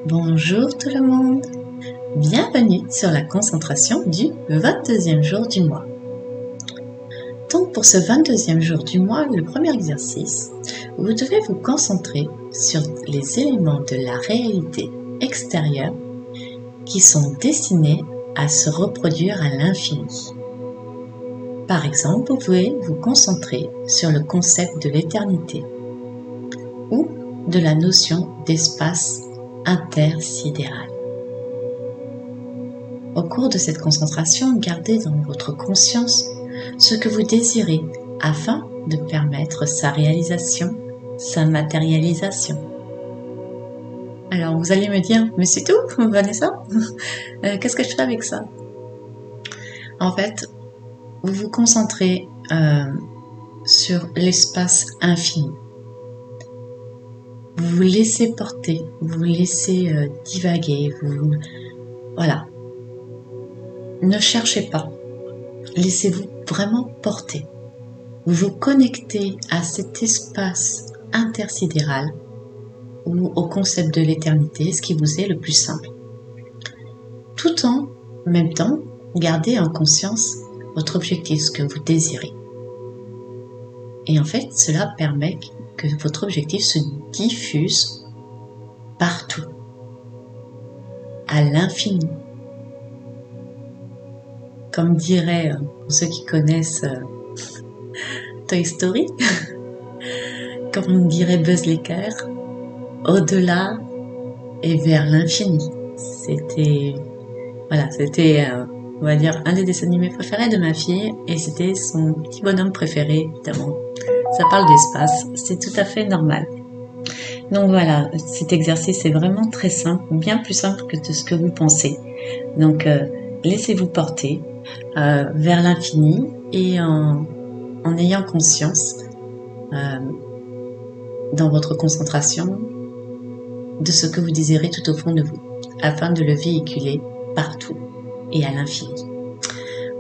Bonjour tout le monde, bienvenue sur la concentration du 22e jour du mois. Donc pour ce 22e jour du mois, le premier exercice, vous devez vous concentrer sur les éléments de la réalité extérieure qui sont destinés à se reproduire à l'infini. Par exemple, vous pouvez vous concentrer sur le concept de l'éternité ou de la notion d'espace intersidéral. Au cours de cette concentration, gardez dans votre conscience ce que vous désirez afin de permettre sa réalisation, sa matérialisation. Alors vous allez me dire, mais c'est tout, Vanessa, qu'est-ce que je fais avec ça? En fait, vous vous concentrez sur l'espace infini. Vous vous laissez porter, vous vous laissez divaguer, voilà. Ne cherchez pas, laissez-vous vraiment porter. Vous vous connectez à cet espace intersidéral ou au concept de l'éternité, ce qui vous est le plus simple. Tout en même temps, gardez en conscience votre objectif, ce que vous désirez. Et en fait, cela permet que votre objectif se diffuse partout, à l'infini. Comme diraient ceux qui connaissent Toy Story, comme dirait Buzz l'éclair, au-delà et vers l'infini. C'était, on va dire, un des dessins animés préférés de ma fille, et c'était son petit bonhomme préféré, évidemment. Ça parle d'espace, c'est tout à fait normal. Donc voilà, cet exercice est vraiment très simple, bien plus simple que de ce que vous pensez. Donc laissez-vous porter vers l'infini et en ayant conscience dans votre concentration de ce que vous désirez tout au fond de vous, afin de le véhiculer partout et à l'infini.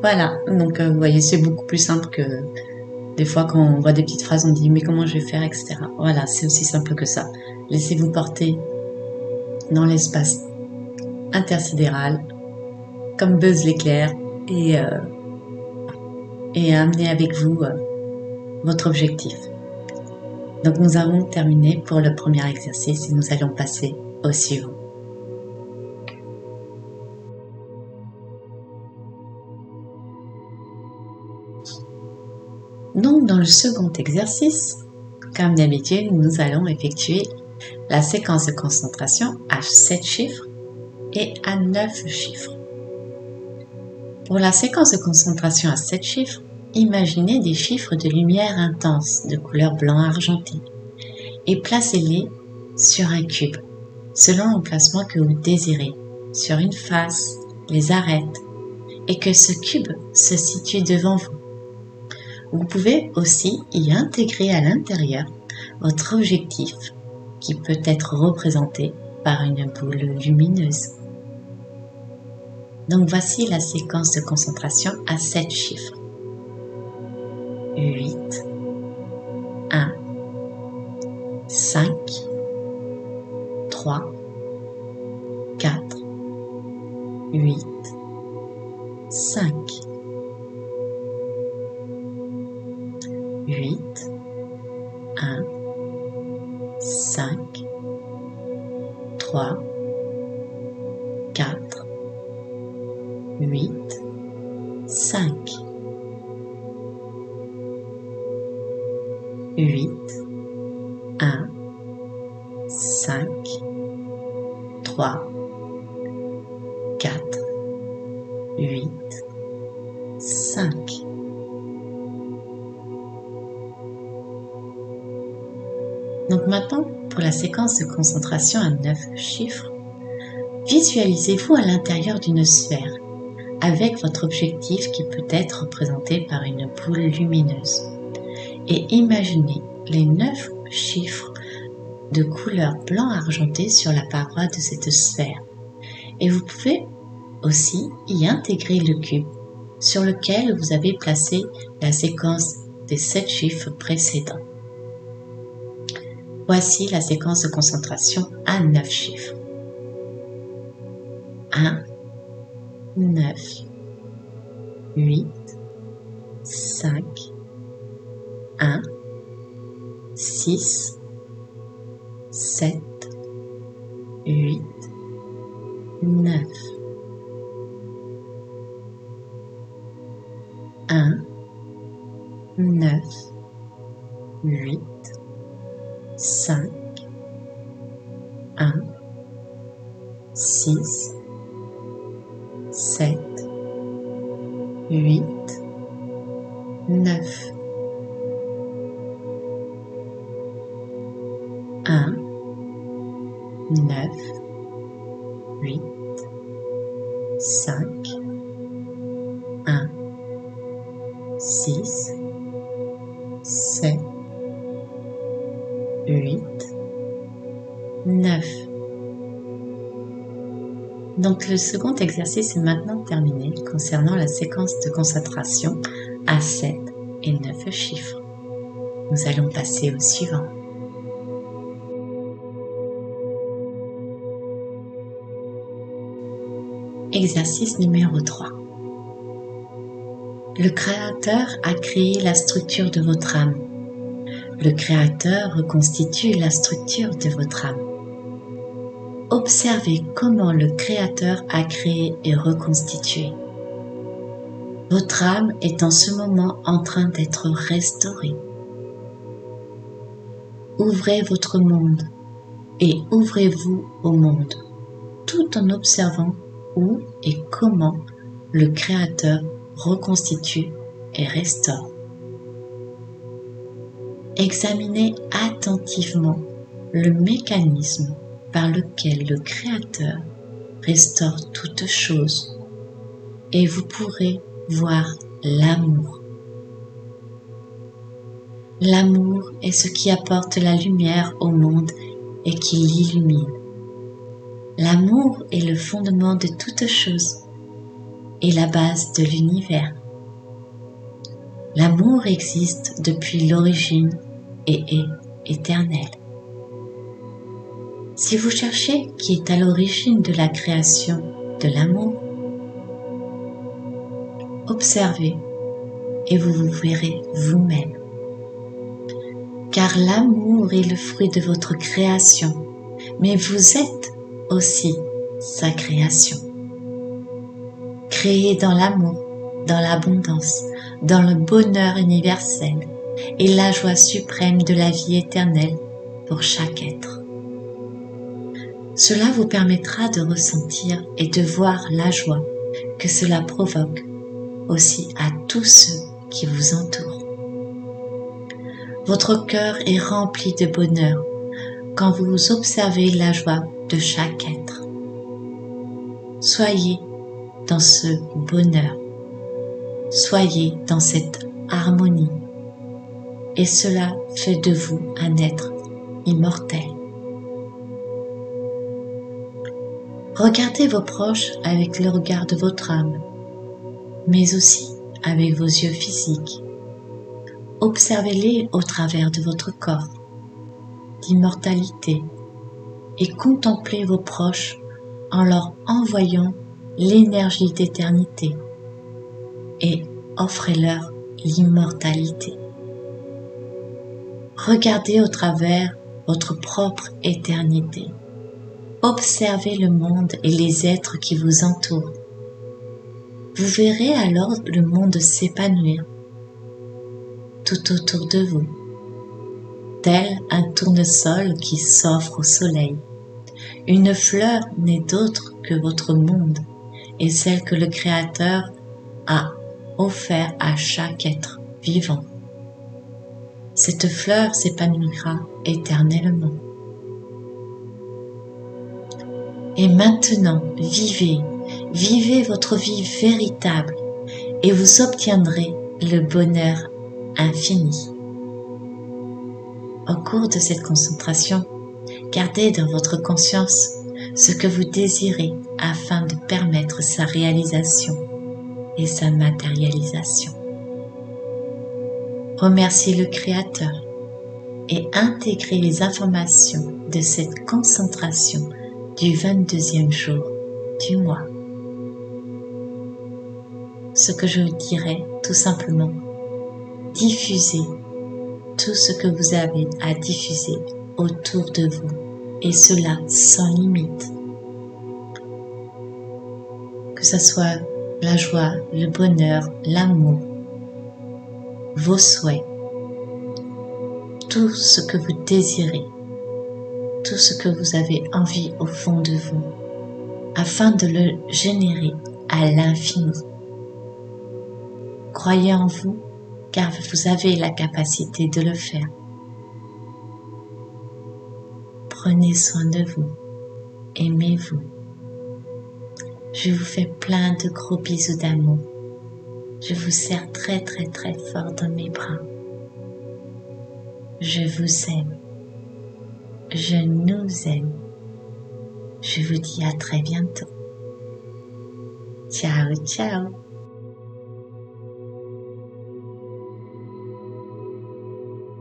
Voilà, donc vous voyez, c'est beaucoup plus simple que des fois quand on voit des petites phrases, on dit mais comment je vais faire, etc. Voilà, c'est aussi simple que ça. Laissez-vous porter dans l'espace intersidéral, comme Buzz l'éclair, et amenez avec vous votre objectif. Donc nous avons terminé pour le premier exercice et nous allons passer au suivant. Donc dans le second exercice, comme d'habitude, nous allons effectuer la séquence de concentration à 7 chiffres et à 9 chiffres. Pour la séquence de concentration à 7 chiffres, imaginez des chiffres de lumière intense de couleur blanc argenté et placez-les sur un cube, selon l'emplacement que vous désirez, sur une face, les arêtes, et que ce cube se situe devant vous. Vous pouvez aussi y intégrer à l'intérieur votre objectif, qui peut être représenté par une boule lumineuse. Donc voici la séquence de concentration à 7 chiffres. 8, 1, 5, 3, 4, 8, 5, 8, 1, 5, 3, 4, 8, 5, 8, 1, 5, 3, 4, 8, 5. Donc maintenant, pour la séquence de concentration à 9 chiffres, visualisez-vous à l'intérieur d'une sphère, avec votre objectif qui peut être représenté par une boule lumineuse. Et imaginez les 9 chiffres de couleur blanc argenté sur la paroi de cette sphère. Et vous pouvez aussi y intégrer le cube sur lequel vous avez placé la séquence des 7 chiffres précédents. Voici la séquence de concentration à 9 chiffres. 1, 9, 8, 5, 1, 6, 7, 8, 9, 1, 9, 8, 5, 1, 6, 7, 8, 9, 1, 9, 8, 5, 1, 6, 7, 8, 9. Donc le second exercice est maintenant terminé concernant la séquence de concentration à 7 et 9 chiffres. Nous allons passer au suivant. Exercice numéro 3. Le Créateur a créé la structure de votre âme. Le Créateur reconstitue la structure de votre âme. Observez comment le Créateur a créé et reconstitué. Votre âme est en ce moment en train d'être restaurée. Ouvrez votre monde et ouvrez-vous au monde, tout en observant où et comment le Créateur reconstitue et restaure. Examinez attentivement le mécanisme par lequel le Créateur restaure toutes choses et vous pourrez voir l'amour. L'amour est ce qui apporte la lumière au monde et qui l'illumine. L'amour est le fondement de toutes choses et la base de l'univers. L'amour existe depuis l'origine et est éternel. Si vous cherchez qui est à l'origine de la création de l'amour, observez et vous vous verrez vous-même. Car l'amour est le fruit de votre création, mais vous êtes aussi sa création. Créé dans l'amour, dans l'abondance, dans le bonheur universel et la joie suprême de la vie éternelle pour chaque être. Cela vous permettra de ressentir et de voir la joie que cela provoque aussi à tous ceux qui vous entourent. Votre cœur est rempli de bonheur quand vous observez la joie de chaque être. Soyez dans ce bonheur, soyez dans cette harmonie, et cela fait de vous un être immortel. Regardez vos proches avec le regard de votre âme, mais aussi avec vos yeux physiques. Observez-les au travers de votre corps d'immortalité et contemplez vos proches en leur envoyant l'énergie d'éternité et offrez-leur l'immortalité. Regardez au travers votre propre éternité. Observez le monde et les êtres qui vous entourent. Vous verrez alors le monde s'épanouir tout autour de vous, tel un tournesol qui s'offre au soleil. Une fleur n'est d'autre que votre monde et celle que le Créateur a offert à chaque être vivant. Cette fleur s'épanouira éternellement. Et maintenant, vivez votre vie véritable et vous obtiendrez le bonheur infini. Au cours de cette concentration, gardez dans votre conscience ce que vous désirez afin de permettre sa réalisation et sa matérialisation. Remerciez le Créateur et intégrez les informations de cette concentration du 22e jour du mois. Ce que je vous dirais, tout simplement, diffusez tout ce que vous avez à diffuser autour de vous, et cela sans limite. Que ce soit la joie, le bonheur, l'amour, vos souhaits, tout ce que vous désirez, tout ce que vous avez envie au fond de vous, afin de le générer à l'infini. Croyez en vous, car vous avez la capacité de le faire. Prenez soin de vous, aimez-vous. Je vous fais plein de gros bisous d'amour. Je vous serre très très très fort dans mes bras. Je vous aime. Je nous aime. Je vous dis à très bientôt. Ciao, ciao.